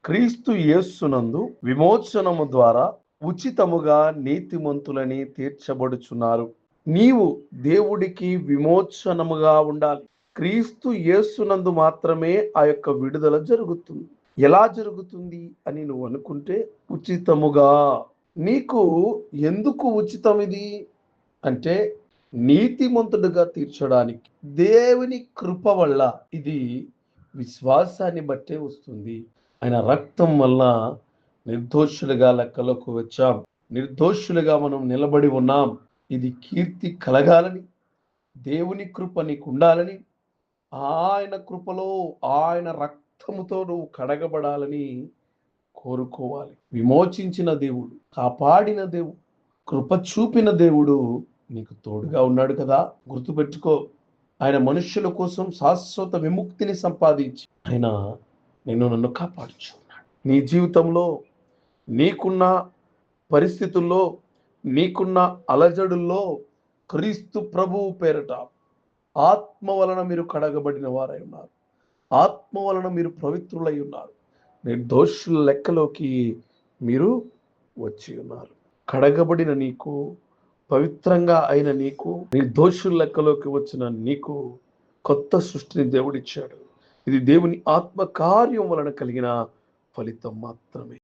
క్రీస్తు యేస్సునందు విమోచనము ద్వారా ఉచితముగా నీతిమంతులని తీర్చబడుచున్నారు. నీవు దేవుడికి విమోచనముగా ఉండాలి. క్రీస్తు యేస్సునందు మాత్రమే ఆ యొక్క విడుదల జరుగుతుంది. ఎలా జరుగుతుంది అని నువ్వు అనుకుంటే, ఉచితముగా. నీకు ఎందుకు ఉచితం ఇది అంటే, నీతిమంతుడుగా తీర్చడానికి దేవుని కృప వల్ల. ఇది విశ్వాసాన్ని బట్టే వస్తుంది. ఆయన రక్తం వల్ల నిర్దోషులుగా లెక్కలోకి వచ్చాం. నిర్దోషులుగా మనం నిలబడి ఉన్నాం. ఇది కీర్తి కలగాలని, దేవుని కృప నీకు ఉండాలని, ఆయన కృపలో ఆయన రక్తముతో నువ్వు కడగబడాలని కోరుకోవాలి. విమోచించిన దేవుడు, కాపాడిన దేవుడు, కృప చూపిన దేవుడు నీకు తోడుగా ఉన్నాడు కదా. గుర్తుపెట్టుకో, ఆయన మనుష్యుల కోసం శాశ్వత విముక్తిని సంపాదించి ఆయన నన్ను కాపాడుచున్నాడు. నీ జీవితంలో నీకున్న పరిస్థితుల్లో, నీకున్న అలజడుల్లో క్రీస్తు ప్రభువు పేరట ఆత్మ వలన మీరు కడగబడిన వారై ఉన్నారు. ఆత్మ వలన మీరు పవిత్రులై ఉన్నారు. నిర్దోషుల లెక్కలోకి మీరు వచ్చి ఉన్నారు. కడగబడిన నీకు, పవిత్రంగా అయిన నీకు, నిర్దోషుల లెక్కలోకి వచ్చిన నీకు కొత్త సృష్టిని దేవుడిచ్చాడు. ఇది దేవుని ఆత్మ కార్యం వలన కలిగిన ఫలితం మాత్రమే.